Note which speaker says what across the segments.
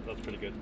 Speaker 1: That's pretty good.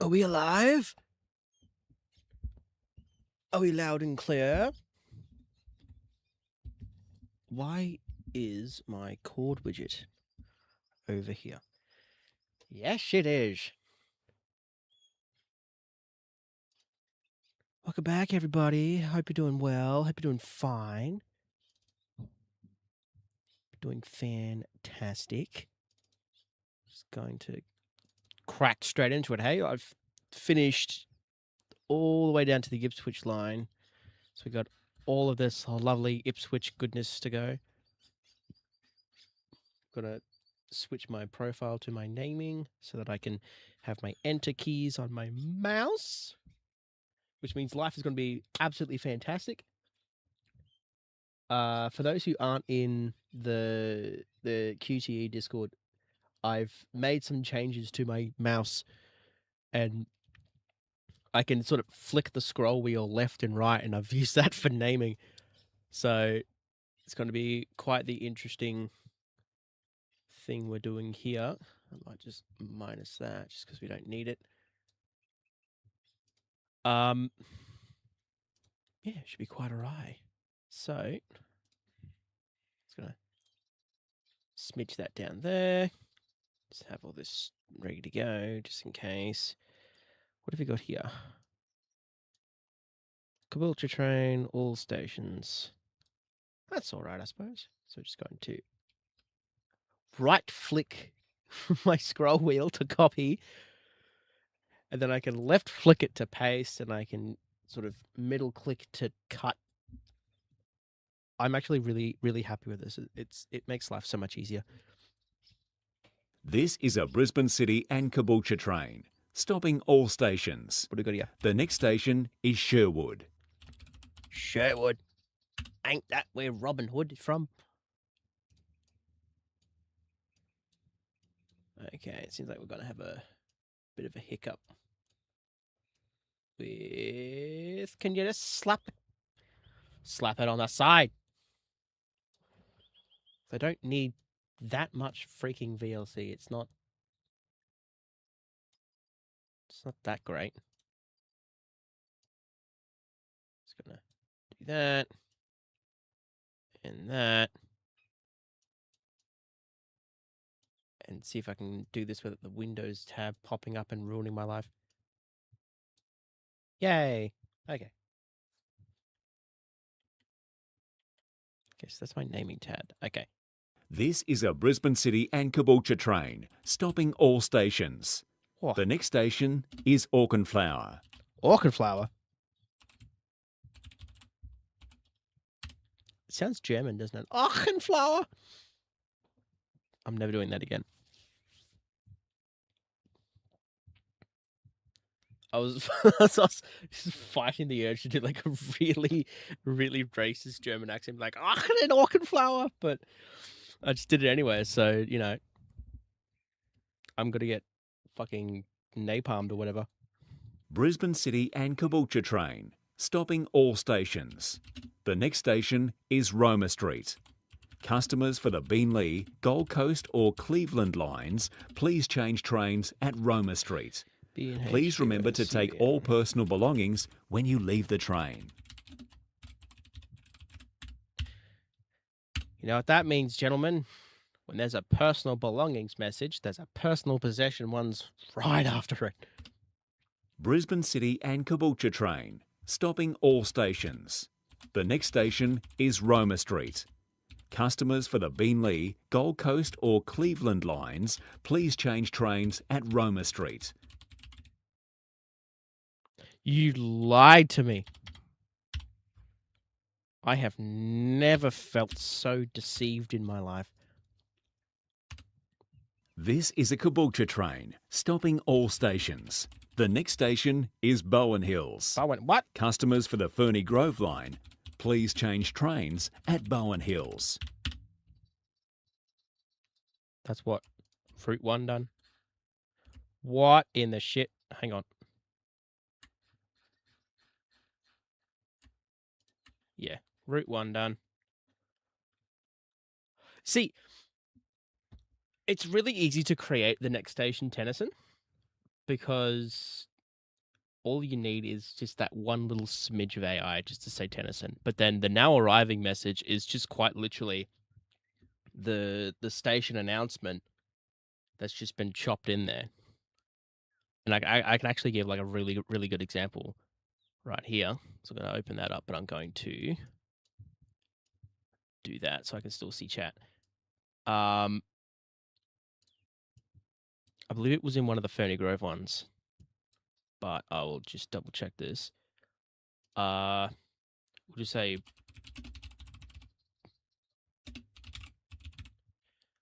Speaker 2: Are we alive? Are we loud and clear? Why is my chord widget over here? Yes, it is. Welcome back, everybody. Hope you're doing well. Hope you're doing fine. Doing fantastic. Just going to crack straight into it. Hey, I've finished all the way down to the Ipswich line. So we got all of this lovely Ipswich goodness to go. Gonna switch my profile to my naming so that I can have my enter keys on my mouse, which means life is going to be absolutely fantastic. For those who aren't in the QTE Discord, I've made some changes to my mouse, and I can sort of flick the scroll wheel left and right, and I've used that for naming. So it's going to be quite the interesting thing we're doing here. I might just minus that just because we don't need it. Yeah, it should be quite alright. So, just gonna smidge that down there. Just have all this ready to go, just in case. What have we got here? Caboolture train, all stations. That's alright, I suppose. So just going to right flick my scroll wheel to copy, and then I can left flick it to paste, and I can sort of middle click to cut. I'm actually really, really happy with this. It makes life so much easier.
Speaker 1: This is a Brisbane City and Caboolture train, stopping all stations.
Speaker 2: What do we got here?
Speaker 1: The next station is Sherwood.
Speaker 2: Sherwood. Ain't that where Robin Hood is from? Okay, it seems like we're going to have a bit of a hiccup with... Can you just slap it on the side? I don't need that much freaking VLC. It's not that great. Just gonna do that and that, and see if I can do this without the Windows tab popping up and ruining my life. Yay! Okay. Guess that's my naming tab. Okay.
Speaker 1: This is a Brisbane City and Caboolture train, stopping all stations.
Speaker 2: Oh.
Speaker 1: The next station is Auchenflower.
Speaker 2: Auchenflower. It sounds German, doesn't it? Auchenflower. I'm never doing that again. I was fighting the urge to do like a really, really racist German accent, like Aachen and Auchenflower, but I just did it anyway. So, you know, I'm going to get fucking napalmed or whatever.
Speaker 1: Brisbane City and Caboolture train, stopping all stations. The next station is Roma Street. Customers for the Beenleigh, Gold Coast or Cleveland lines, please change trains at Roma Street. Please remember to take all personal belongings when you leave the train.
Speaker 2: You know what that means, gentlemen? When there's a personal belongings message, there's a personal possession one's right after it.
Speaker 1: Brisbane City and Caboolture train, stopping all stations. The next station is Roma Street. Customers for the Beenleigh, Gold Coast or Cleveland lines, please change trains at Roma Street.
Speaker 2: You lied to me. I have never felt so deceived in my life.
Speaker 1: This is a Caboolture train, stopping all stations. The next station is Bowen Hills.
Speaker 2: Bowen, what?
Speaker 1: Customers for the Ferny Grove line, please change trains at Bowen Hills.
Speaker 2: That's what? Route 1 done? What in the shit? Hang on. Yeah, Route 1 done. See, it's really easy to create the next station Tennyson because all you need is just that one little smidge of AI just to say Tennyson. But then the now arriving message is just quite literally the station announcement that's just been chopped in there. And I can actually give like a really, really good example right here. So I'm going to open that up, but I'm going to do that so I can still see chat. I believe it was in one of the Ferny Grove ones, but I will just double check this. We'll just say,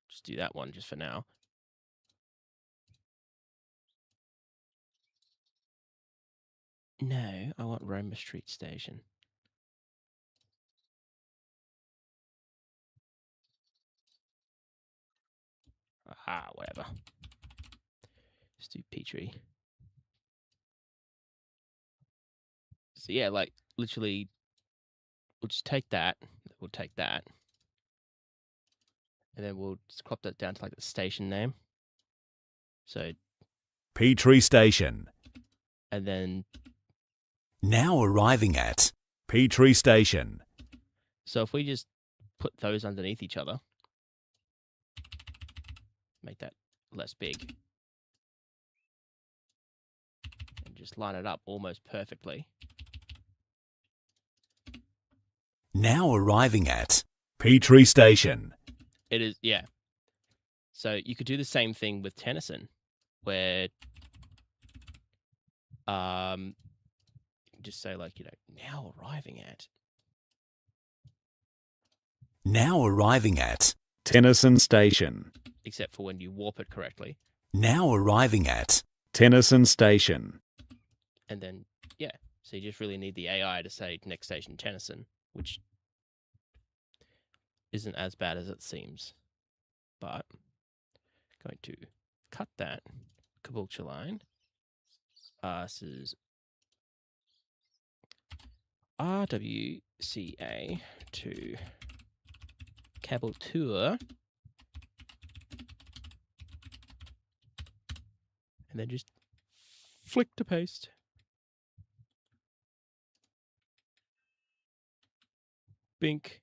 Speaker 2: just do that one just for now. No, I want Roma Street Station. Ah, whatever. Let's do Petrie. So yeah, like literally, we'll just take that. We'll take that, and then we'll just crop that down to like the station name. So
Speaker 1: Petrie Station.
Speaker 2: And then
Speaker 1: Now arriving at Petrie Station.
Speaker 2: So if we just put those underneath each other, make that less big, and just line it up almost perfectly.
Speaker 1: Now arriving at Petrie Station.
Speaker 2: It is, yeah. So you could do the same thing with Tennyson, where just say like, now arriving at.
Speaker 1: Now arriving at Tennyson Station.
Speaker 2: Except for when you warp it correctly.
Speaker 1: Now arriving at Tennyson Station.
Speaker 2: And then, yeah. So you just really need the AI to say next station Tennyson, which isn't as bad as it seems. But going to cut that Caboolture line. This is RWCA to Caboolture. And then just flick to paste. Bink.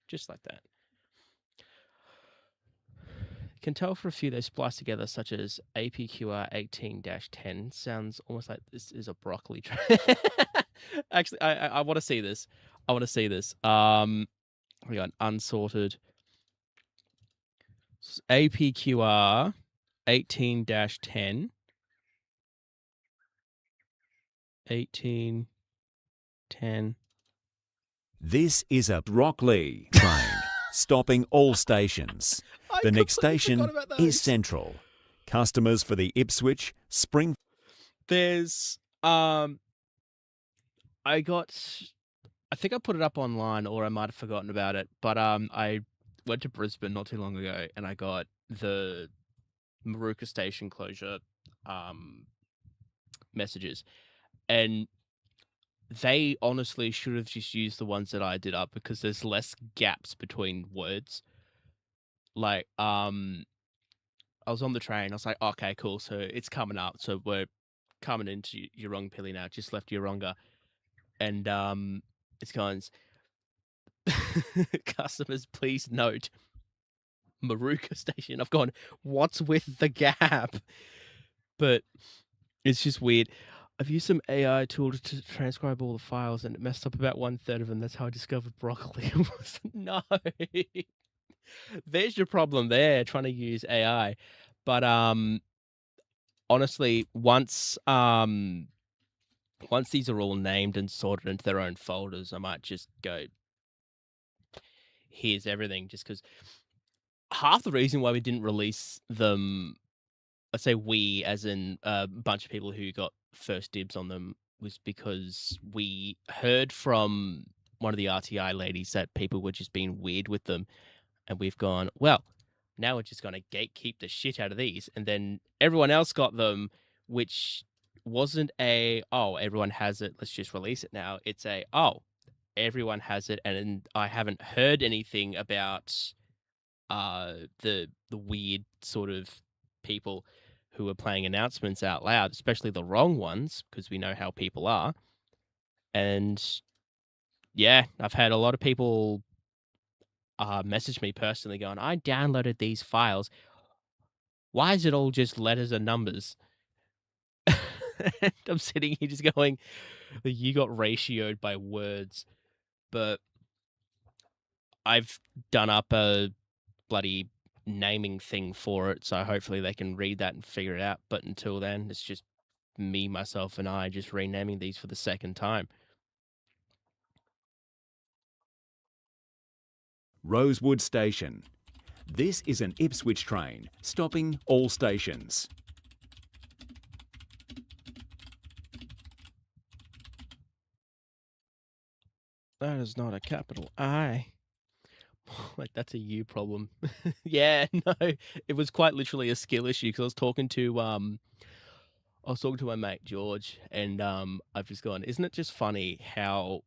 Speaker 2: Just like that. Can tell for a few they splice together, such as APQR18-10. Sounds almost like this is a broccoli tray. Actually, I want to see this. I want to see this. We got unsorted. APQR 18-10. 18-10.
Speaker 1: This is a broccoli train stopping all stations. The next station is Central. Customers for the Ipswich, Spring.
Speaker 2: There's I think I put it up online, or I might have forgotten about it, but I went to Brisbane not too long ago and I got the Maruka station closure messages, and they honestly should have just used the ones that I did up, because there's less gaps between words. Like, I was on the train. I was like, okay, cool. So it's coming up. So we're coming into Urungpilly now. Just left Urunga. And it's going, customers, please note, Maruka station. I've gone, what's with the gap? But it's just weird. I've used some AI tool to transcribe all the files, and it messed up about 1/3 of them. That's how I discovered broccoli. No. There's your problem there, trying to use AI. But honestly, once these are all named and sorted into their own folders, I might just go, here's everything, just because half the reason why we didn't release them, I say we as in a bunch of people who got first dibs on them, was because we heard from one of the RTI ladies that people were just being weird with them. And we've gone, well, now we're just going to gatekeep the shit out of these. And then everyone else got them, which wasn't everyone has it, let's just release it now. It's everyone has it. And I haven't heard anything about the weird sort of people who are playing announcements out loud, especially the wrong ones, because we know how people are. And yeah, I've had a lot of people message me personally going, I downloaded these files. Why is it all just letters and numbers? And I'm sitting here just going, you got ratioed by words. But I've done up a bloody naming thing for it, so hopefully they can read that and figure it out. But until then, it's just me, myself, and I just renaming these for the second time.
Speaker 1: Rosewood Station. This is an Ipswich train stopping all stations.
Speaker 2: That is not a capital I. Like, that's a you problem. Yeah, no, it was quite literally a skill issue, because I was talking to my mate George, and I've just gone, isn't it just funny how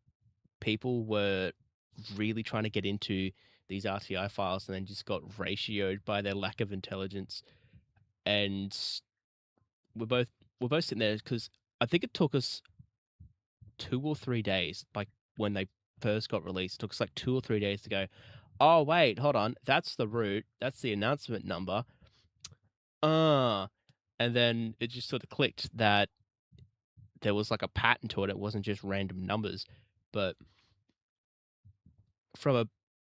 Speaker 2: people were really trying to get into these RTI files and then just got ratioed by their lack of intelligence? And we're both sitting there, because I think it took us 2 or 3 days, like when they first got released. It took us like 2 or 3 days to go, oh, wait, hold on. That's the route. That's the announcement number. And then it just sort of clicked that there was like a pattern to it. It wasn't just random numbers. But from a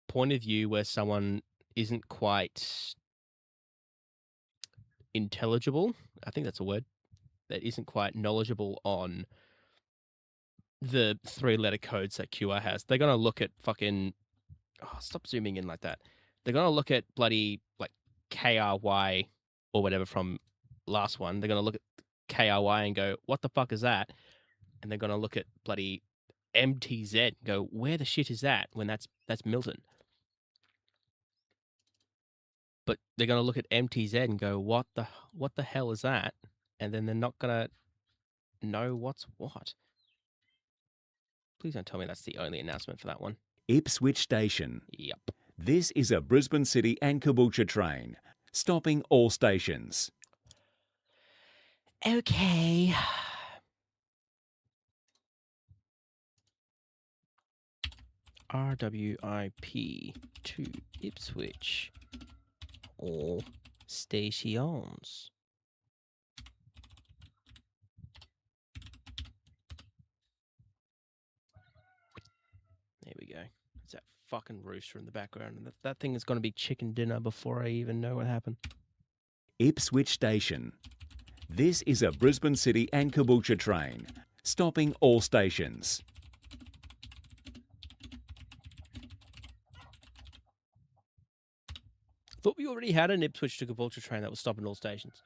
Speaker 2: point of view where someone isn't quite intelligible, I think that's a word, that isn't quite knowledgeable on the 3-letter codes that QR has, they're going to look at fucking... Oh, stop zooming in like that. They're going to look at bloody, like, KRY or whatever from last one. They're going to look at KRY and go, what the fuck is that? And they're going to look at bloody MTZ and go, where the shit is that? When that's Milton. But they're going to look at MTZ and go, what the hell is that? And then they're not going to know what's what. Please don't tell me that's the only announcement for that one.
Speaker 1: Ipswich Station.
Speaker 2: Yep.
Speaker 1: This is a Brisbane City and Caboolture train, stopping all stations.
Speaker 2: Okay. RWIP to Ipswich. All stations. There we go. It's that fucking rooster in the background. And that thing is going to be chicken dinner before I even know what happened.
Speaker 1: Ipswich Station. This is a Brisbane City and Caboolture train, stopping all stations.
Speaker 2: Thought we already had an Ipswich to Caboolture train that was stopping all stations.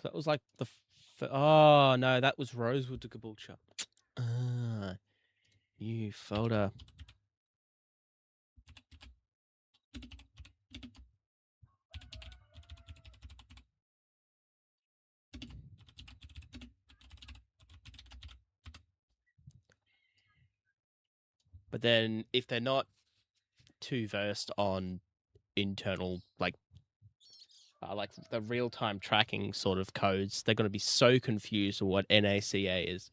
Speaker 2: That was like the... Oh, no, that was Rosewood to Caboolture. Ah, new folder. But then if they're not too versed on internal, like the real-time tracking sort of codes, they're going to be so confused with what NACA is.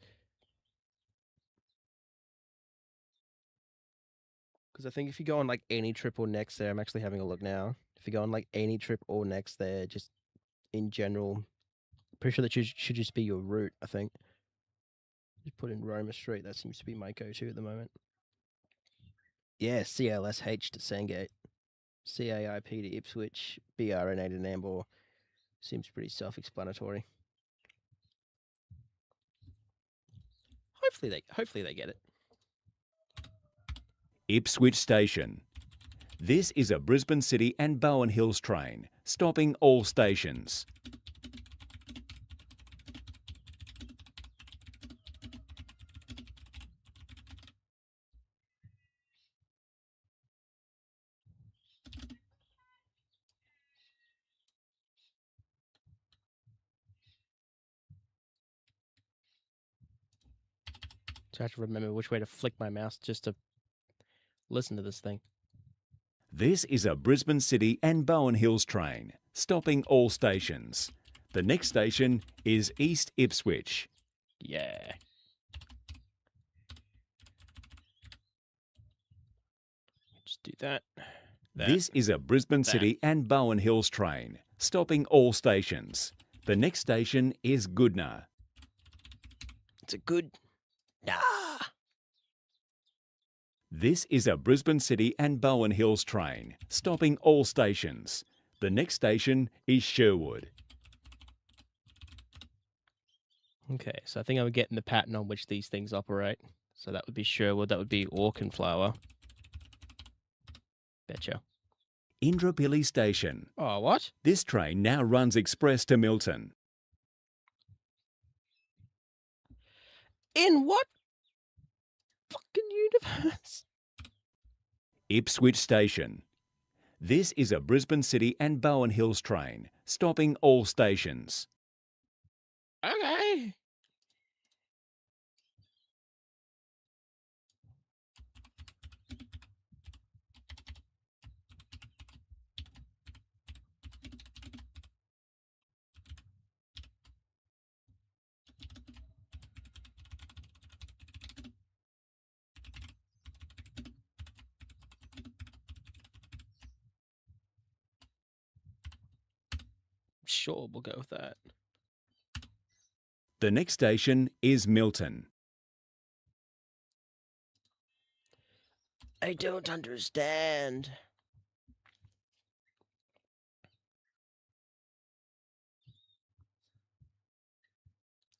Speaker 2: Because I think if you go on like any trip or next there, I'm actually having a look now. If you go on like any trip or next there, just in general, pretty sure that should just be your route, I think. Just put in Roma Street. That seems to be my go-to at the moment. Yeah, CLSH to Sandgate. CAIP to Ipswich. BRNA to Nambour. Seems pretty self-explanatory. Hopefully they get it.
Speaker 1: Ipswich Station. This is a Brisbane City and Bowen Hills train, stopping all stations.
Speaker 2: So I have to remember which way to flick my mouse just to listen to this thing.
Speaker 1: This is a Brisbane City and Bowen Hills train, stopping all stations. The next station is East Ipswich.
Speaker 2: Yeah. Just do that.
Speaker 1: This is a Brisbane City and Bowen Hills train, stopping all stations. The next station is Goodna.
Speaker 2: It's a good... Nah.
Speaker 1: This is a Brisbane City and Bowen Hills train, stopping all stations. The next station is Sherwood.
Speaker 2: Okay, so I think I'm getting the pattern on which these things operate. So that would be Sherwood, that would be Auchenflower. Betcha.
Speaker 1: Indooroopilly Station.
Speaker 2: Oh, what?
Speaker 1: This train now runs express to Milton.
Speaker 2: In what fucking universe?
Speaker 1: Ipswich Station. This is a Brisbane City and Bowen Hills train, stopping all stations.
Speaker 2: Okay. Sure, we'll go with that.
Speaker 1: The next station is Milton.
Speaker 2: I don't understand.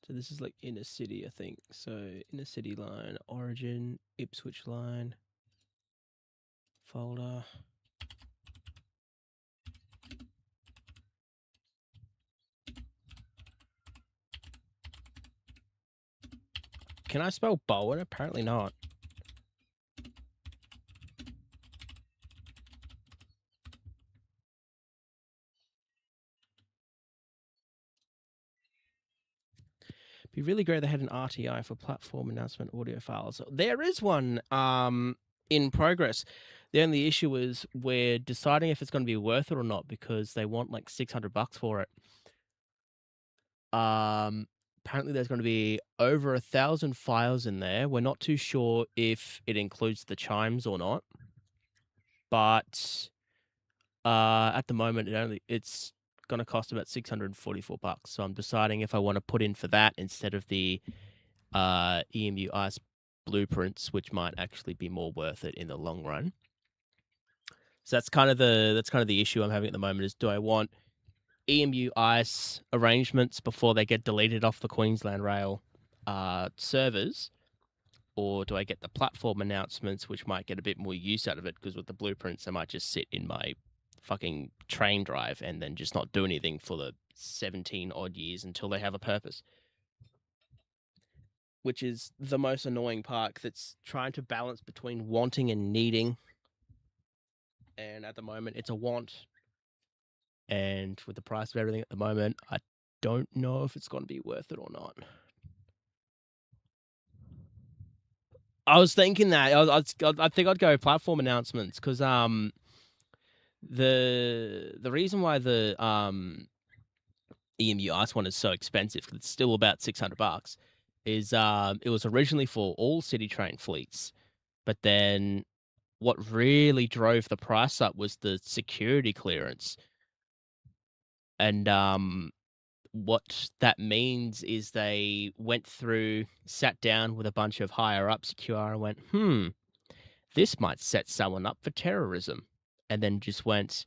Speaker 2: So this is like inner city, I think. So inner city line, origin, Ipswich line, folder. Can I spell Bowen? Apparently not. Be really great if they had an RTI for platform announcement audio files. There is one in progress. The only issue is we're deciding if it's going to be worth it or not because they want like $600 for it. Apparently there's going to be over 1,000 files in there. We're not too sure if it includes the chimes or not, but at the moment it's going to cost about $644. So I'm deciding if I want to put in for that instead of the EMU ICE blueprints, which might actually be more worth it in the long run. So that's kind of the issue I'm having at the moment is do I want EMU ICE arrangements before they get deleted off the Queensland Rail servers, or do I get the platform announcements, which might get a bit more use out of it because with the blueprints they might just sit in my fucking train drive and then just not do anything for the 17 odd years until they have a purpose. Which is the most annoying part, that's trying to balance between wanting and needing. And at the moment, it's a want. And with the price of everything at the moment, I don't know if it's going to be worth it or not. I was thinking that. I think I'd go platform announcements because the reason why the EMU ICE one is so expensive, because it's still about $600, is it was originally for all city train fleets, but then what really drove the price up was the security clearance. And what that means is they went through, sat down with a bunch of higher ups QR and went, this might set someone up for terrorism. And then just went,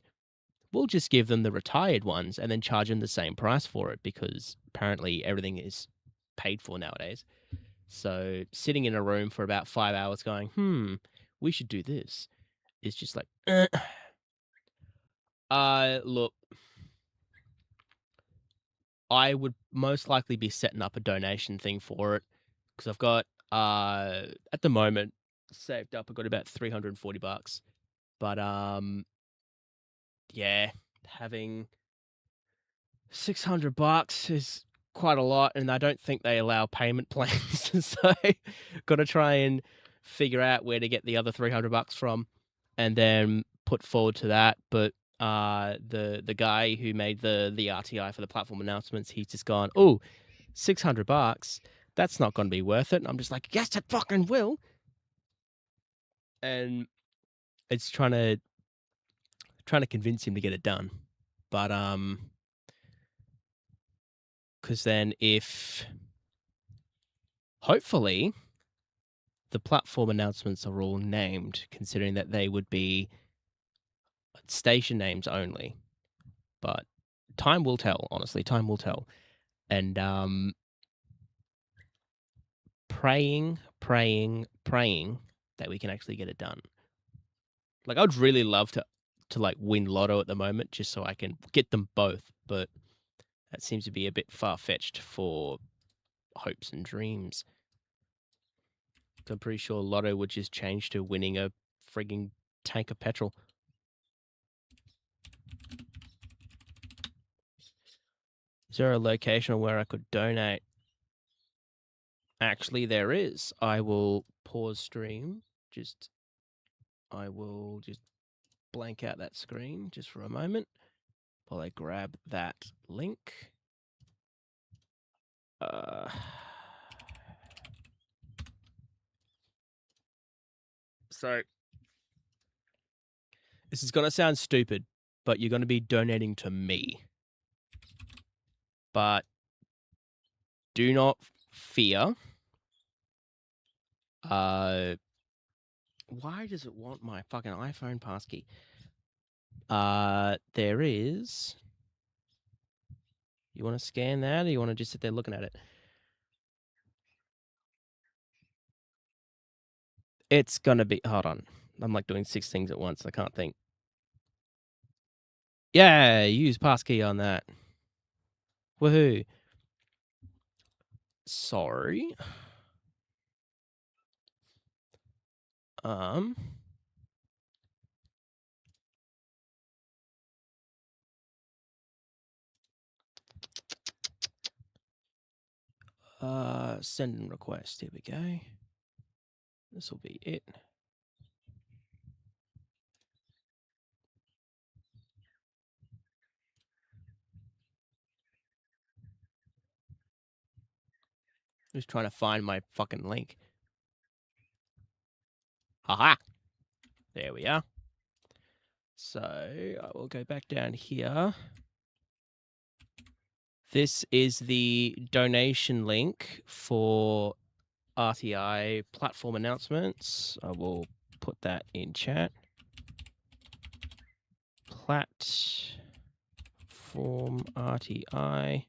Speaker 2: we'll just give them the retired ones and then charge them the same price for it because apparently everything is paid for nowadays. So sitting in a room for about 5 hours going, we should do this. It's just like, look, I would most likely be setting up a donation thing for it because I've got, at the moment, saved up. I've got about $340, but yeah, having $600 is quite a lot, and I don't think they allow payment plans. So, got to try and figure out where to get the other $300 from, and then put forward to that. But the guy who made the RTI for the platform announcements, he's just gone, oh, $600. That's not going to be worth it. And I'm just like, yes, it fucking will. And it's trying to convince him to get it done, but because then if hopefully the platform announcements are all named, considering that they would be station names only, but time will tell. Honestly, time will tell, and praying that we can actually get it done. Like, I'd really love to like win lotto at the moment just so I can get them both, but that seems to be a bit far-fetched for hopes and dreams. I'm pretty sure lotto would just change to winning a frigging tank of petrol. Is there a location where I could donate? Actually, there is. I will pause stream. I will just blank out that screen just for a moment while I grab that link. So, this is going to sound stupid, but you're going to be donating to me. But do not fear. Why does it want my fucking iPhone passkey? There is. You want to scan that, or you want to just sit there looking at it? It's gonna be. Hold on. I'm like doing 6 things at once. I can't think. Yeah, use passkey on that. Woohoo. Sorry. Send and request. Here we go. This will be it. Just trying to find my fucking link. Haha. There we are. So I will go back down here. This is the donation link for RTI platform announcements. I will put that in chat. Platform RTI.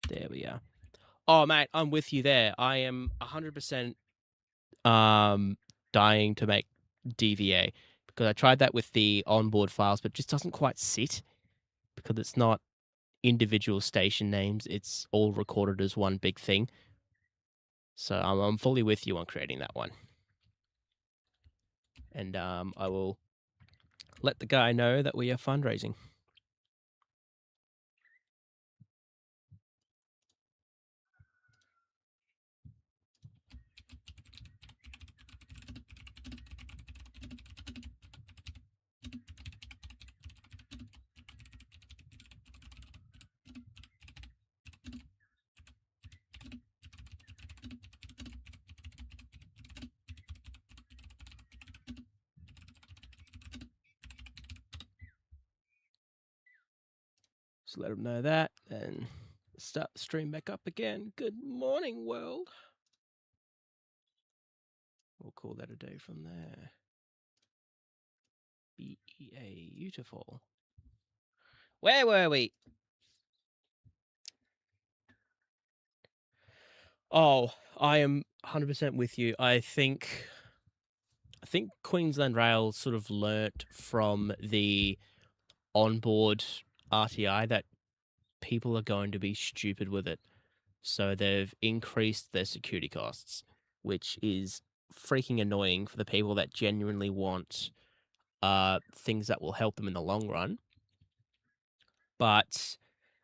Speaker 2: There we are. Oh, mate, I'm with you there. I am 100% dying to make DVA because I tried that with the onboard files, but it just doesn't quite sit because it's not individual station names. It's all recorded as one big thing. So I'm fully with you on creating that one. And I will let the guy know that we are fundraising. So let him know that and start the stream back up again. Good morning, world. We'll call that a day from there. BEA, beautiful. Where were we? Oh, I am 100% with you. I think Queensland Rail sort of learnt from the onboard RTI that people are going to be stupid with it. So they've increased their security costs, which is freaking annoying for the people that genuinely want things that will help them in the long run. But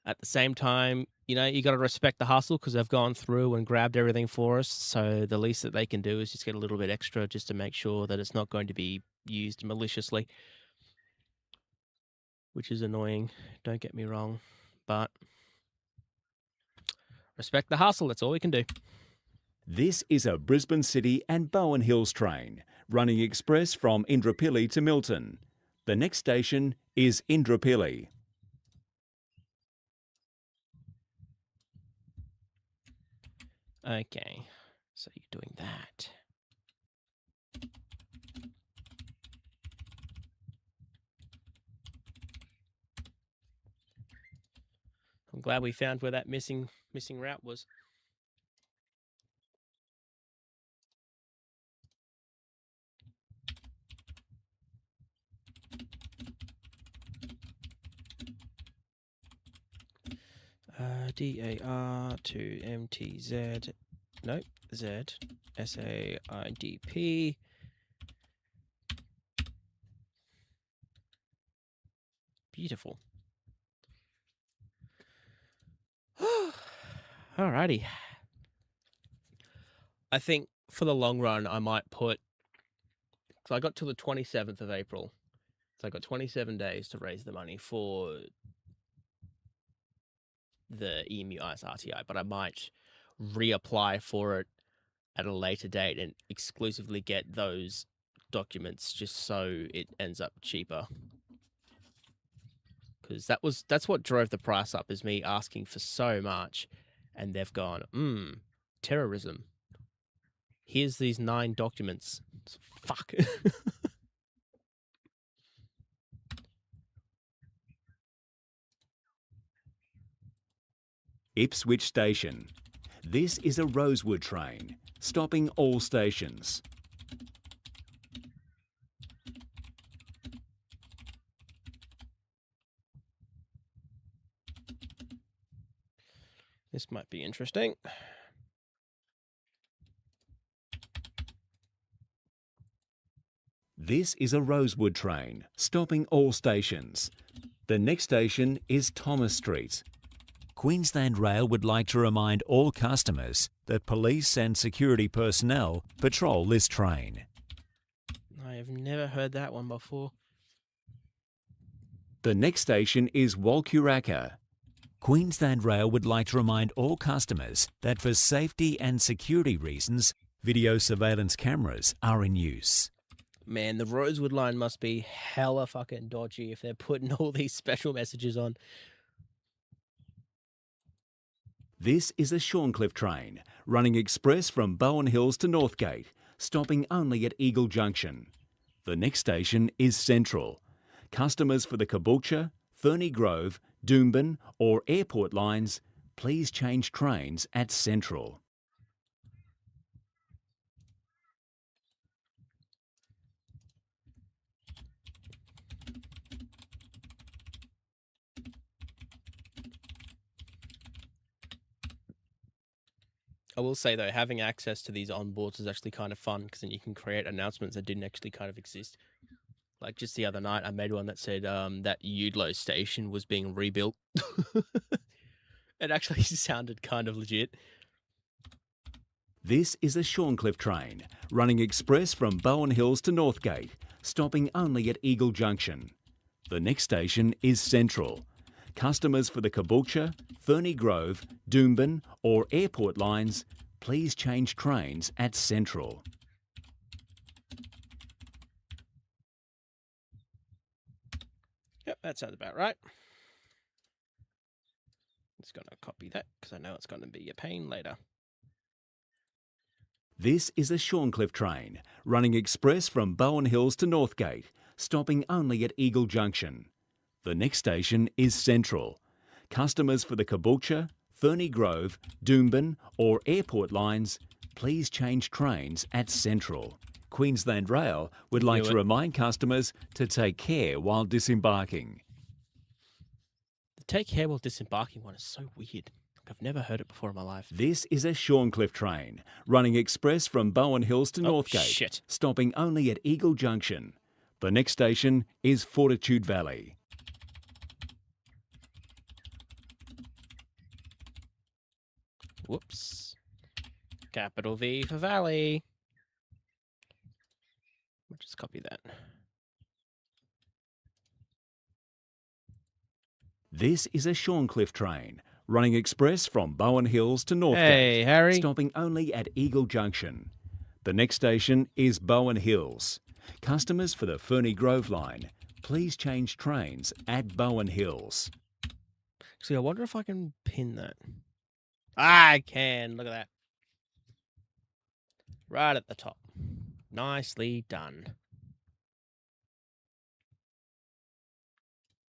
Speaker 2: at the same time, you know, you got to respect the hustle because they've gone through and grabbed everything for us. So the least that they can do is just get a little bit extra just to make sure that it's not going to be used maliciously, which is annoying. Don't get me wrong, but respect the hustle. That's all we can do.
Speaker 1: This is a Brisbane City and Bowen Hills train running express from Indooroopilly to Milton. The next station is Indooroopilly.
Speaker 2: Okay, so you're doing that. I'm glad we found where that missing route was. DAR to MTZ, nope, Z, SAIDP. Beautiful. Alrighty. I think for the long run, I might put. So I got till the 27th of April. So I got 27 days to raise the money for the EMU ISRTI, but I might reapply for it at a later date and exclusively get those documents just so it ends up cheaper. Because that's what drove the price up, is me asking for so much, and they've gone, terrorism. Here's these 9 documents. Fuck.
Speaker 1: Ipswich Station. This is a Rosewood train, stopping all stations.
Speaker 2: This might be interesting.
Speaker 1: This is a Rosewood train, stopping all stations. The next station is Thomas Street. Queensland Rail would like to remind all customers that police and security personnel patrol this train.
Speaker 2: I have never heard that one before.
Speaker 1: The next station is Walkuraka. Queensland Rail would like to remind all customers that for safety and security reasons, video surveillance cameras are in use.
Speaker 2: Man, the Rosewood line must be hella fucking dodgy if they're putting all these special messages on.
Speaker 1: This is a Shorncliffe train, running express from Bowen Hills to Northgate, stopping only at Eagle Junction. The next station is Central. Customers for the Caboolture, Ferny Grove, Doomben or airport lines, please change trains at Central.
Speaker 2: I will say, though, having access to these onboards is actually kind of fun, because then you can create announcements that didn't actually kind of exist. Like just the other night, I made one that said that Udlow station was being rebuilt. It actually sounded kind of legit.
Speaker 1: This is a Shorncliffe train, running express from Bowen Hills to Northgate, stopping only at Eagle Junction. The next station is Central. Customers for the Caboolture, Ferny Grove, Doomben or airport lines, please change trains at Central.
Speaker 2: Yep, that sounds about right. Just going to copy that, because I know it's going to be a pain later.
Speaker 1: This is a Shorncliffe train, running express from Bowen Hills to Northgate, stopping only at Eagle Junction. The next station is Central. Customers for the Caboolture, Ferny Grove, Doomben or airport lines, please change trains at Central. Queensland Rail would like to remind customers to take care while disembarking.
Speaker 2: The take care while disembarking one is so weird. I've never heard it before in my life.
Speaker 1: This is a Shorncliffe train, running express from Bowen Hills to Northgate, stopping only at Eagle Junction. The next station is Fortitude Valley.
Speaker 2: Whoops. Capital V for Valley. We'll just copy that.
Speaker 1: This is a Shorncliffe train, running express from Bowen Hills to Northgate, stopping only at Eagle Junction. The next station is Bowen Hills. Customers for the Ferny Grove line, please change trains at Bowen Hills.
Speaker 2: Actually, I wonder if I can pin that. I can. Look at that. Right at the top. Nicely done.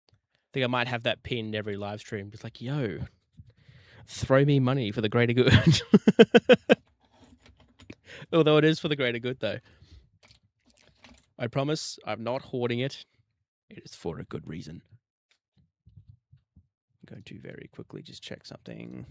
Speaker 2: I think I might have that pinned every live stream. Just like, yo, throw me money for the greater good. Although it is for the greater good, though. I promise I'm not hoarding it. It is for a good reason. I'm going to very quickly just check something.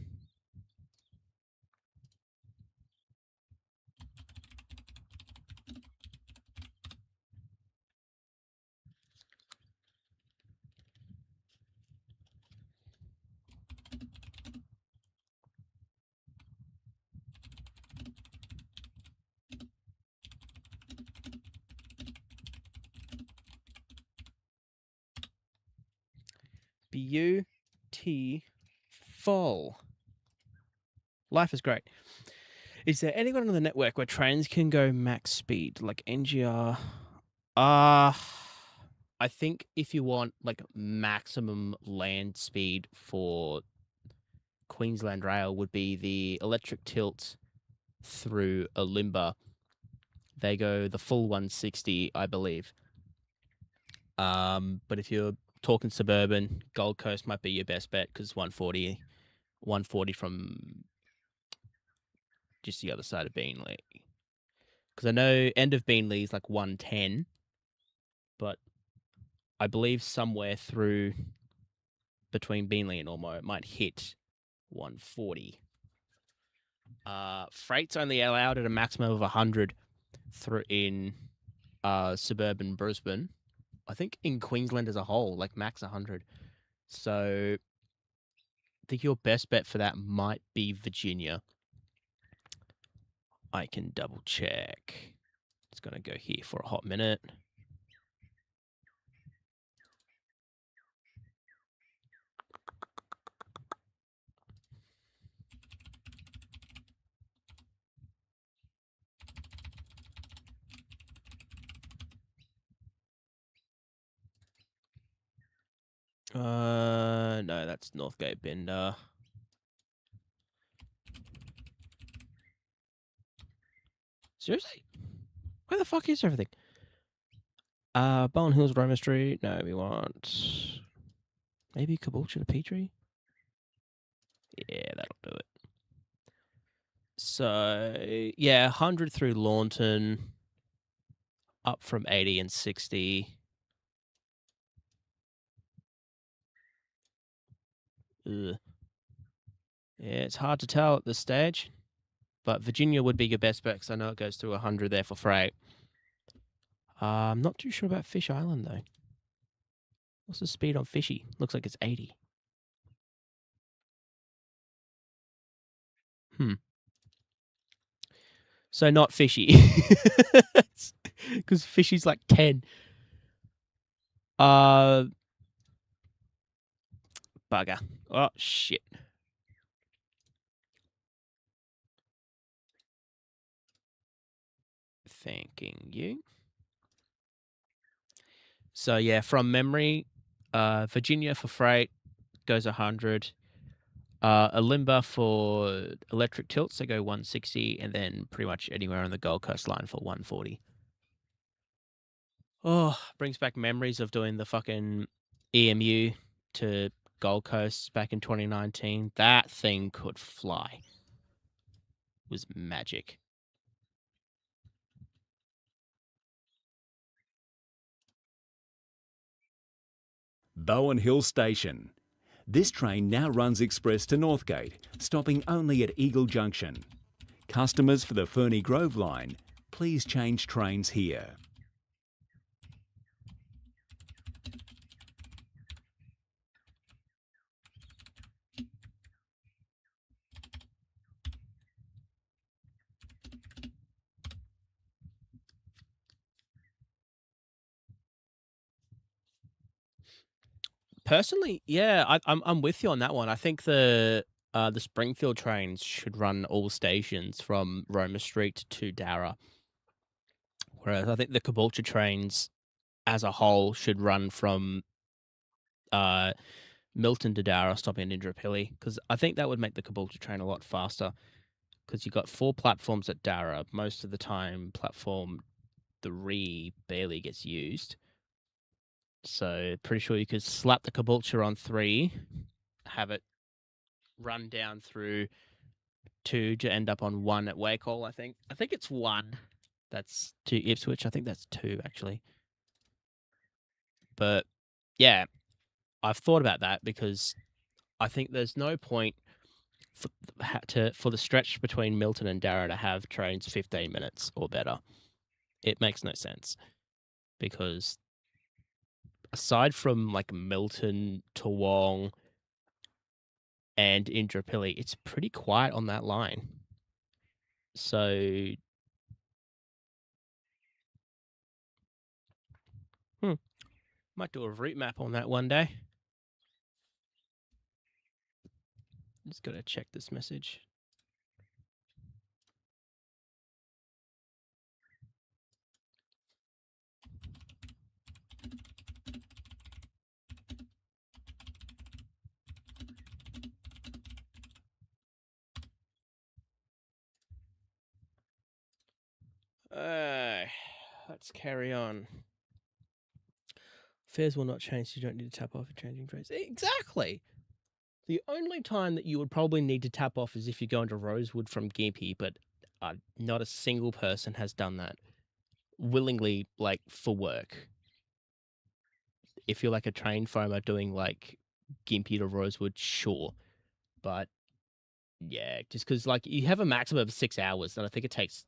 Speaker 2: Beautiful. Life is great. Is there anyone on the network where trains can go max speed, like NGR? I think if you want like maximum land speed for Queensland Rail would be the electric tilt through a limber. They go the full 160, I believe. But if you're talking suburban, Gold Coast might be your best bet because 140 from just the other side of Beenleigh. Because I know end of Beenleigh is like 110, but I believe somewhere through between Beenleigh and Ormo it might hit 140. Freight's only allowed at a maximum of 100 through in suburban Brisbane. I think in Queensland as a whole, like max 100. So I think your best bet for that might be Virginia. I can double check. It's going to go here for a hot minute. No, that's Northgate Bender. Seriously? Where the fuck is everything? Bowen Hills, Roma Street. No, we want maybe Caboolture to Petrie. Yeah, that'll do it. So yeah, 100 through Launton, up from 80 and 60. Ugh. Yeah, it's hard to tell at this stage, but Virginia would be your best bet because I know it goes through 100 there for freight. I'm not too sure about Fish Island though. What's the speed on Fishy? Looks like it's 80. So not Fishy. Because Fishy's like 10. Bugger. Oh, shit. Thanking you. So yeah, from memory, Virginia for freight goes 100. A limber for electric tilts, they go 160, and then pretty much anywhere on the Gold Coast line for 140. Oh, brings back memories of doing the fucking EMU to Gold Coast back in 2019. That thing could fly. It was magic.
Speaker 1: Bowen Hill Station. This train now runs express to Northgate, stopping only at Eagle Junction. Customers for the Ferny Grove line, please change trains here.
Speaker 2: Personally, yeah, I'm with you on that one. I think the Springfield trains should run all stations from Roma Street to Darra, whereas I think the Caboolture trains as a whole should run from Milton to Darra, stopping at Indooroopilly, because I think that would make the Caboolture train a lot faster. Because you've got 4 platforms at Darra. Most of the time, platform 3 barely gets used. So pretty sure you could slap the Caboolture on 3, have it run down through 2 to end up on 1 at Wakehall, I think. I think it's 1. That's to Ipswich. I think that's 2, actually. But, yeah, I've thought about that because I think there's no point for the stretch between Milton and Darra to have trains 15 minutes or better. It makes no sense because aside from like Milton, Toowong, and Indooroopilly, it's pretty quiet on that line. So, might do a route map on that one day. Just gotta check this message. Let's carry on. Fares will not change. You don't need to tap off for changing trains. Exactly. The only time that you would probably need to tap off is if you're going to Rosewood from Gympie, but not a single person has done that willingly, like, for work. If you're like a train foamer doing like Gympie to Rosewood, sure. But yeah, just because like you have a maximum of 6 hours, and I think it takes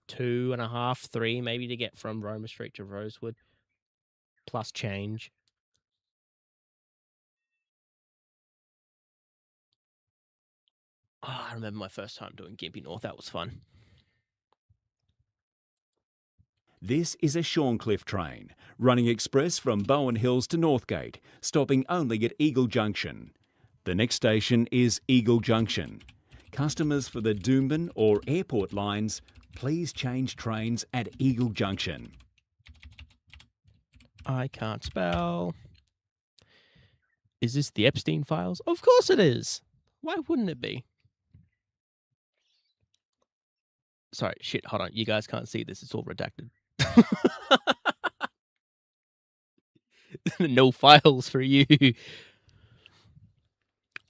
Speaker 2: 2.5, 3 maybe to get from Roma Street to Rosewood, plus change. Oh, I remember my first time doing Gympie North. That was fun.
Speaker 1: This is a Shorncliffe train, running express from Bowen Hills to Northgate, stopping only at Eagle Junction. The next station is Eagle Junction. Customers for the Doomben or airport lines, please change trains at Eagle Junction.
Speaker 2: I can't spell. Is this the Epstein files? Of course it is. Why wouldn't it be? Sorry, shit, hold on. You guys can't see this. It's all redacted. No files for you.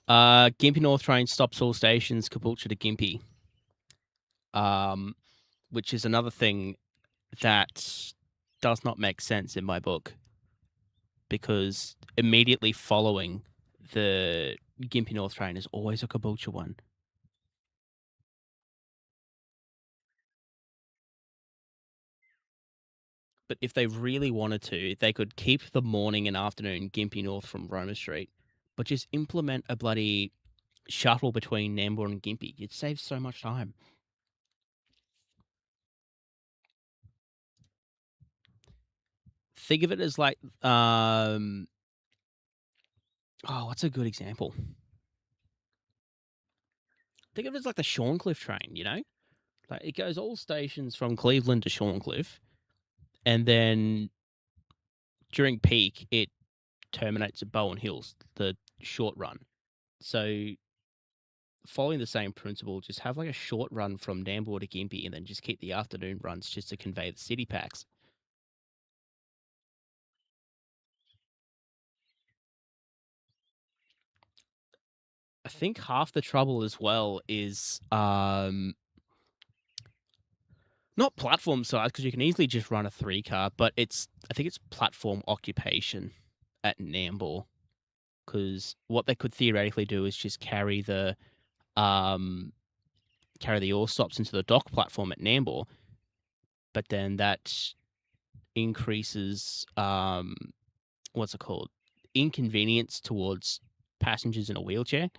Speaker 2: Gympie North train stops all stations, Caboolture to Gympie. Which is another thing that does not make sense in my book. Because immediately following the Gympie North train is always a Caboolture one. But if they really wanted to, they could keep the morning and afternoon Gympie North from Roma Street, but just implement a bloody shuttle between Nambour and Gympie. You'd save so much time. Think of it as like, what's a good example? Think of it as like the Shorncliffe train, you know? Like it goes all stations from Cleveland to Shorncliffe, and then during peak, it terminates at Bowen Hills, the short run. So following the same principle, just have like a short run from Nambour to Gympie and then just keep the afternoon runs just to convey the city packs. I think half the trouble as well is not platform size, because you can easily just run a 3-car, but I think it's platform occupation at Nambour, because what they could theoretically do is just carry the all stops into the dock platform at Nambour, but then that increases inconvenience towards passengers in a wheelchair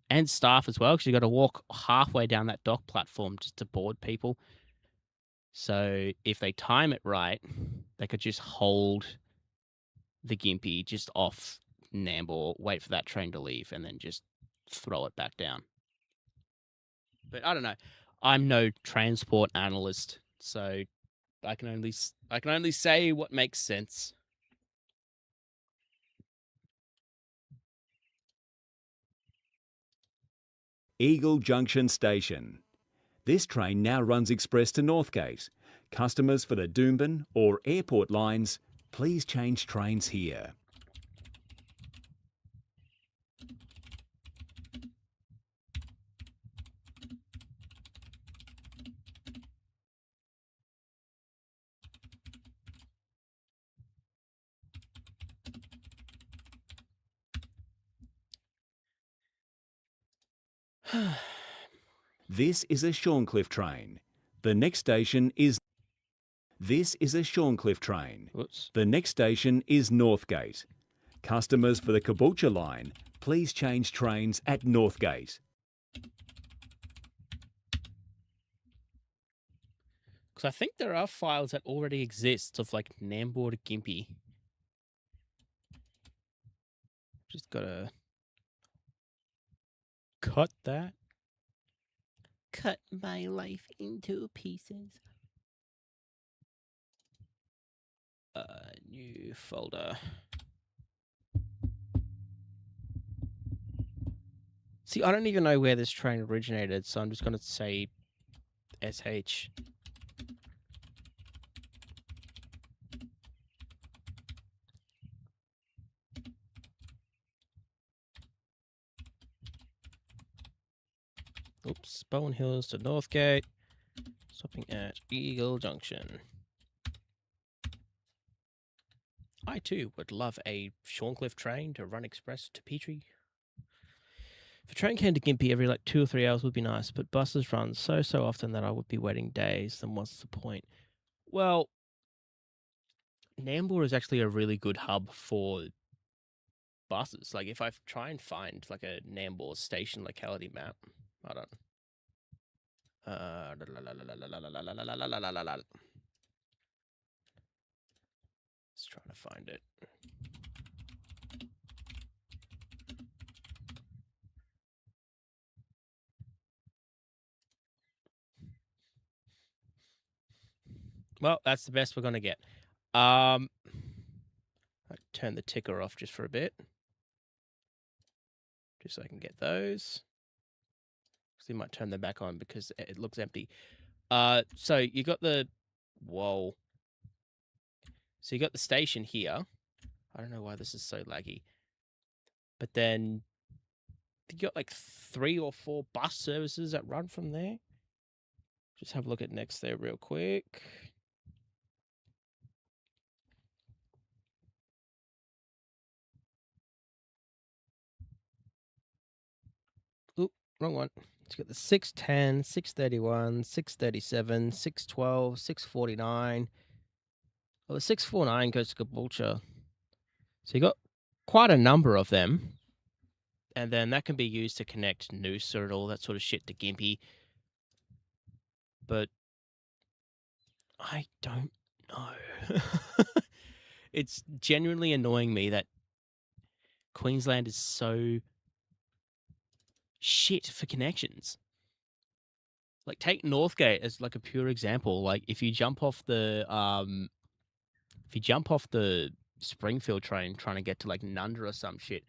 Speaker 2: and staff as well, because you got to walk halfway down that dock platform just to board people. So if they time it right, they could just hold the Gympie just off Nambour, wait for that train to leave, and then just throw it back down. But I don't know. I'm no transport analyst, so I can only say what makes sense.
Speaker 1: Eagle Junction Station. This train now runs express to Northgate. Customers for the Doomben or airport lines, please change trains here. This is a Shorncliffe train. The next station is... This is a Shorncliffe train.
Speaker 2: Whoops.
Speaker 1: The next station is Northgate. Customers for the Caboolture line, please change trains at Northgate.
Speaker 2: Because I think there are files that already exist of like Nambour to Gympie. Just gotta cut that. Cut my life into pieces. New folder. See, I don't even know where this train originated, so I'm just gonna say SH. Oops, Bowen Hills to Northgate. Stopping at Eagle Junction. I too would love a Shorncliffe train to run express to Petrie. If a train came to Gympie every like 2 or 3 hours would be nice, but buses run so often that I would be waiting days. Then what's the point? Well, Nambour is actually a really good hub for buses. Like if I try and find like a Nambour station locality map, I don't. Just trying to find it. Well, that's the best we're gonna get. I turn the ticker off just for a bit, just so I can get those. So you might turn them back on because it looks empty. So you got the whoa. So you got the station here. I don't know why this is so laggy. But then you got like 3 or 4 bus services that run from there. Just have a look at next there real quick. Oop, wrong one. Let's get the 610, 631, 637, 612, 649. Well, the 649 goes to Caboolture. So you got quite a number of them. And then that can be used to connect Noosa and all that sort of shit to Gympie. But I don't know. It's genuinely annoying me that Queensland is so shit for connections. Like take Northgate as like a pure example. Like if you jump off the Springfield train trying to get to like Nunda or some shit,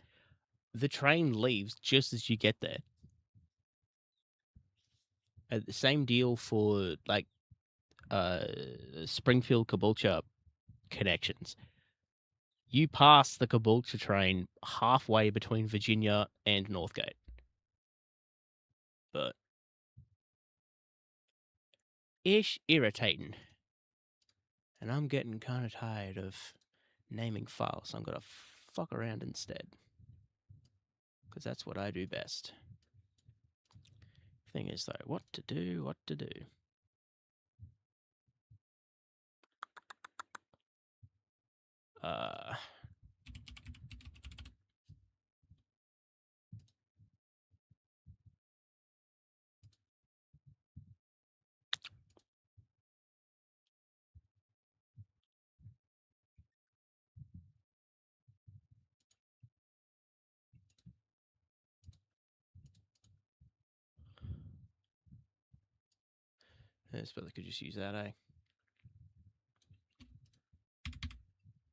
Speaker 2: the train leaves just as you get there. The same deal for like Springfield Caboolture connections. You pass the Caboolture train halfway between Virginia and Northgate. But ish irritating. And I'm getting kind of tired of naming files. So I'm going to fuck around instead. Because that's what I do best. Thing is, though, what to do. I suppose I could just use that, eh?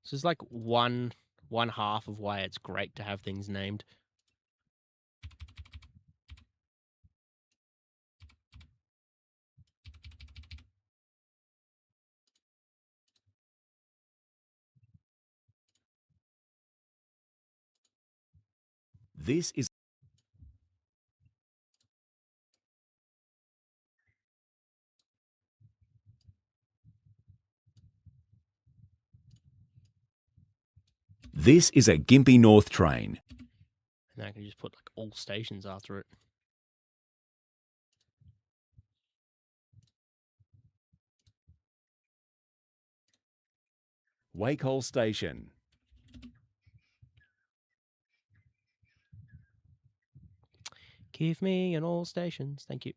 Speaker 2: This is like one half of why it's great to have things named.
Speaker 1: This is a Gympie North train.
Speaker 2: And I can just put like all stations after it.
Speaker 1: Wakehole Station.
Speaker 2: Give me an all stations. Thank you.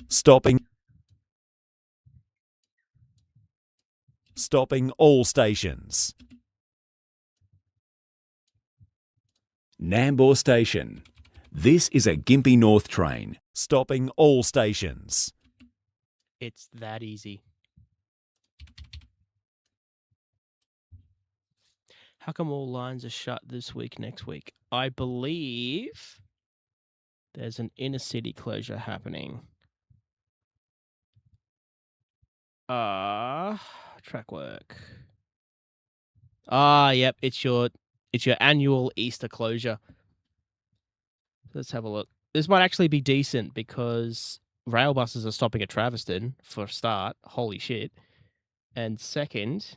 Speaker 1: Stopping all stations. Nambour Station. This is a Gympie North train. Stopping all stations.
Speaker 2: It's that easy. How come all lines are shut this week, next week? I believe there's an inner city closure happening. Track work. Yep, it's your annual Easter closure. Let's have a look. This might actually be decent because rail buses are stopping at Traveston for a start. Holy shit. And second,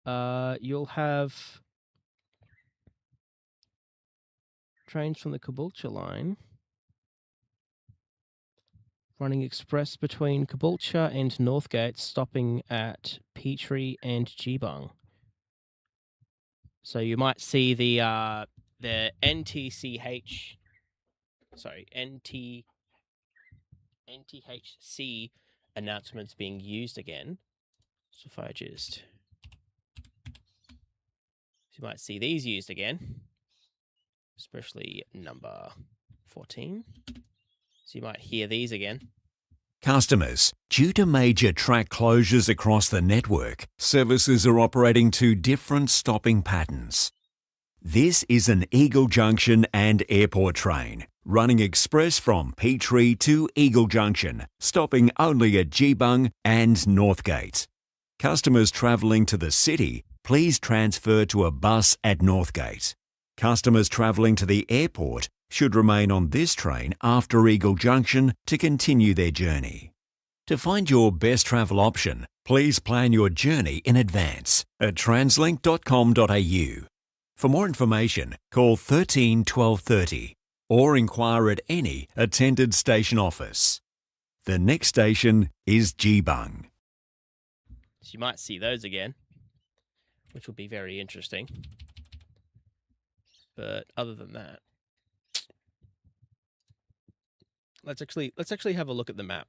Speaker 2: you'll have trains from the Caboolture line running express between Caboolture and Northgate, stopping at Petrie and Geebung. So you might see the NTCH, sorry, NTHC announcements being used again. So if I just, you might see these used again, especially number 14. So you might hear these again.
Speaker 1: Customers, due to major track closures across the network, services are operating to different stopping patterns. This is an Eagle Junction and Airport train, running express from Petrie to Eagle Junction, stopping only at Geebung and Northgate. Customers travelling to the city, please transfer to a bus at Northgate. Customers travelling to the airport should remain on this train after Eagle Junction to continue their journey. To find your best travel option, please plan your journey in advance at translink.com.au. For more information, call 13 12 30 or inquire at any attended station office. The next station is Geebung.
Speaker 2: So you might see those again, which will be very interesting. But other than that, let's actually have a look at the map.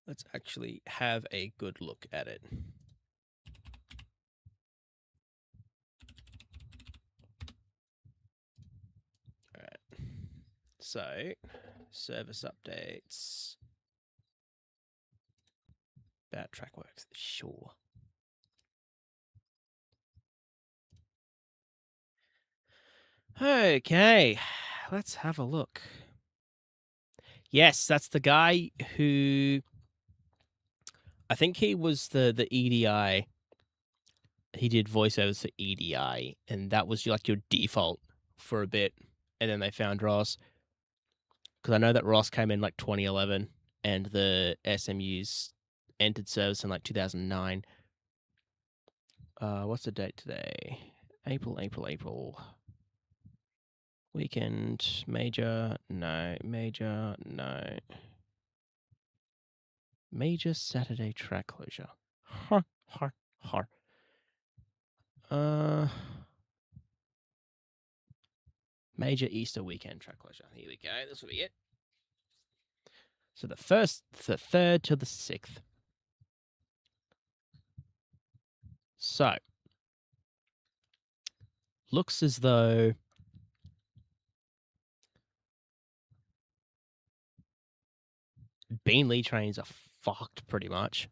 Speaker 2: Let's actually have a good look at it. All right. So, service updates. About Trackworks, sure. Okay, let's have a look. Yes, that's the guy who, I think he was the EDI. He did voiceovers for EDI, and that was like your default for a bit. And then they found Ross, because I know that Ross came in like 2011, and the SMUs entered service in like 2009. What's the date today? April. Weekend, major, no. Major Saturday track closure. Major Easter weekend track closure. Here we go. This will be it. So the 3rd to the 6th. So, looks as though Beanley trains are fucked pretty much.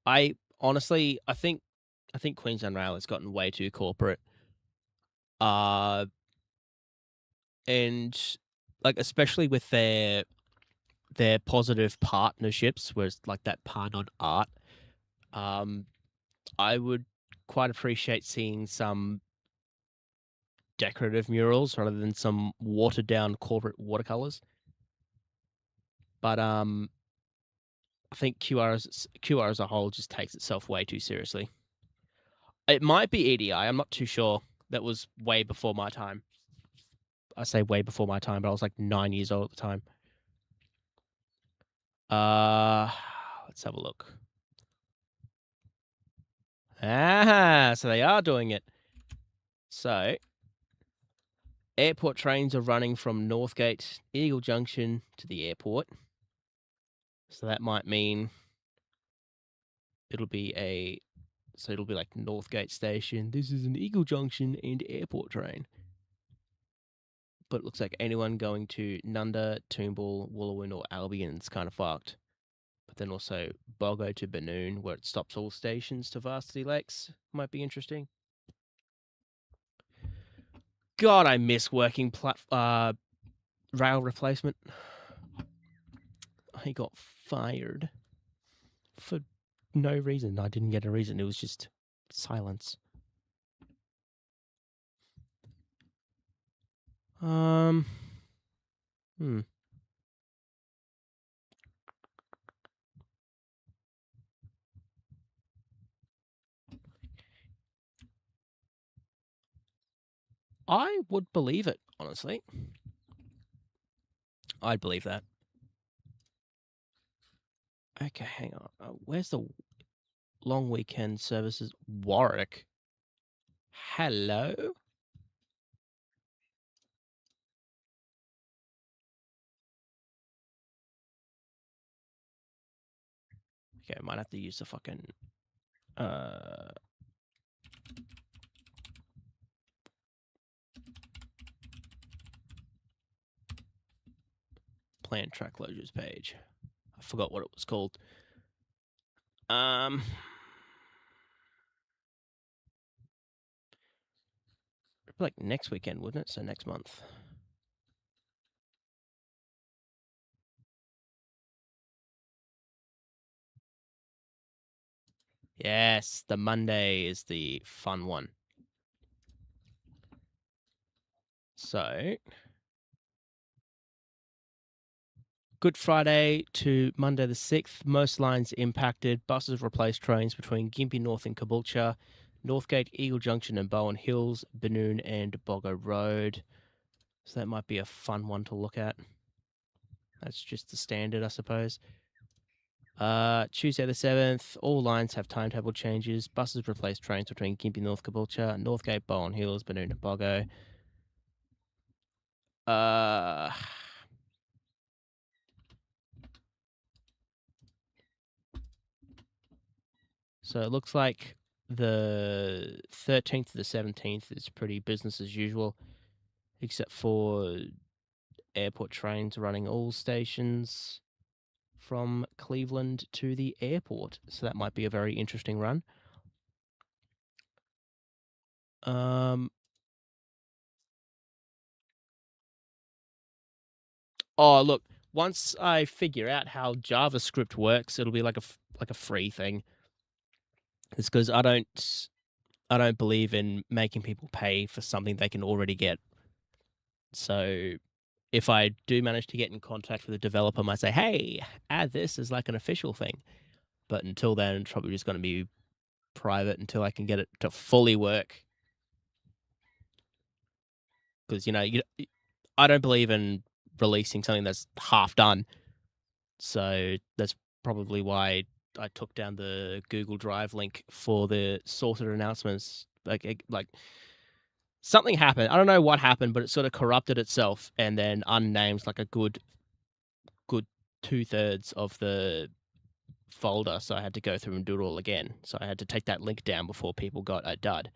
Speaker 2: I think Queensland Rail has gotten way too corporate. And like especially with their positive partnerships, whereas like that part on art, I would quite appreciate seeing some decorative murals rather than some watered down corporate watercolors. But I think QR as a whole just takes itself way too seriously. It might be EDI. I'm not too sure. That was way before my time. I say way before my time, but I was like 9 years old at the time. Let's have a look. So they are doing it. So, airport trains are running from Northgate, Eagle Junction to the airport. So that might mean it'll be like Northgate Station. This is an Eagle Junction and airport train. But it looks like anyone going to Nunda, Toombul, Wooloowin or Albion's kind of fucked. But then also Bogo to Benoon, where it stops all stations to Varsity Lakes, might be interesting. God, I miss working rail replacement. He got fired for no reason. I didn't get a reason. It was just silence. I would believe it, honestly. I'd believe that. Okay, hang on. Where's the long weekend services? Warwick. Hello? Okay, I might have to use the fucking plan track closures page. I forgot what it was called. Like next weekend, wouldn't it? So next month. Yes, the Monday is the fun one. So, Good Friday to Monday the 6th, most lines impacted. Buses replace trains between Gympie North and Caboolture, Northgate, Eagle Junction and Bowen Hills, Benoon and Boggo Road. So that might be a fun one to look at. That's just the standard, I suppose. Tuesday the 7th, all lines have timetable changes. Buses replace trains between Gympie North, Caboolture, Northgate, Bowen Hills, Benoon and Boggo. So it looks like the 13th to the 17th is pretty business as usual, except for airport trains running all stations from Cleveland to the airport. So that might be a very interesting run. Oh, look, once I figure out how JavaScript works, it'll be like a free thing. It's because I don't believe in making people pay for something they can already get. So if I do manage to get in contact with a developer, I might say, hey, add this as like an official thing. But until then, it's probably just going to be private until I can get it to fully work. Because, I don't believe in releasing something that's half done. So that's probably why I took down the Google Drive link for the sorted announcements. Like something happened. I don't know what happened, but it sort of corrupted itself and then unnamed like a good 2/3 of the folder. So I had to go through and do it all again. So I had to take that link down before people got a dud.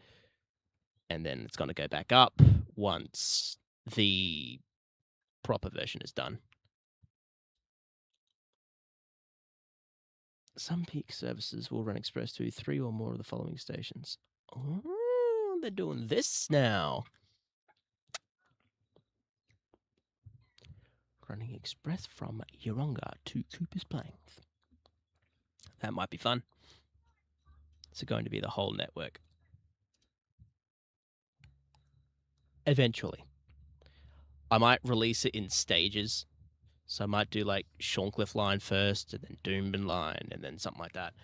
Speaker 2: And then it's going to go back up once the proper version is done. Some peak services will run express to 3 or more of the following stations. Oh, they're doing this now. Running express from Yeronga to Cooper's Plains. That might be fun. It's going to be the whole network. Eventually. I might release it in stages. So I might do like Shorncliffe line first, and then Doomben line, and then something like that.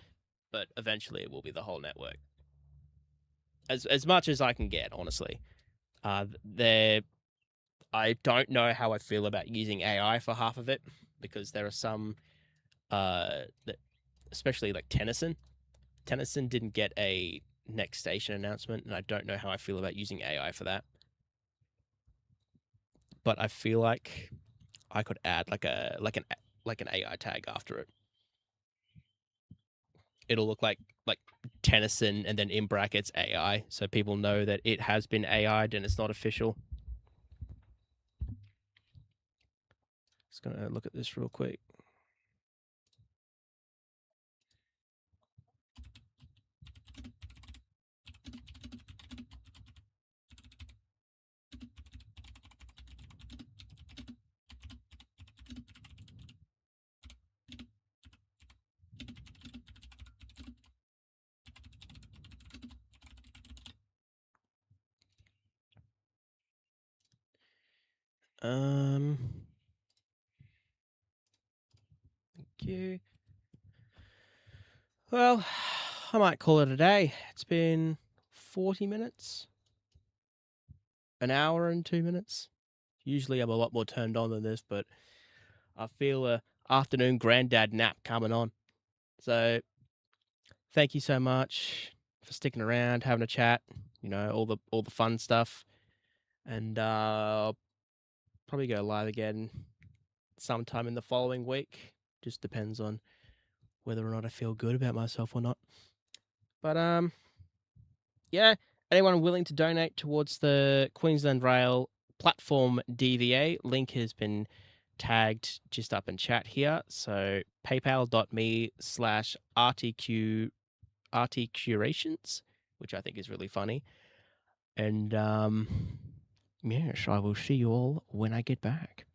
Speaker 2: But eventually it will be the whole network. As much as I can get, honestly. I don't know how I feel about using AI for half of it, because there are some, that, especially like Tennyson. Tennyson didn't get a next station announcement, and I don't know how I feel about using AI for that. But I feel like I could add like an AI tag after it. It'll look like Tennyson and then in brackets AI, so people know that it has been AI'd and it's not official. Just gonna look at this real quick. Thank you. Well, I might call it a day. It's been 40 minutes, an hour and 2 minutes. Usually I'm a lot more turned on than this, but I feel a afternoon granddad nap coming on. So thank you so much for sticking around, having a chat, all the fun stuff. And I'll probably go live again sometime in the following week. Just depends on whether or not I feel good about myself or not. But yeah, anyone willing to donate towards the Queensland Rail platform DVA, link has been tagged just up in chat here. So paypal.me/RTQ30032026, which I think is really funny. And yes, I will see you all when I get back.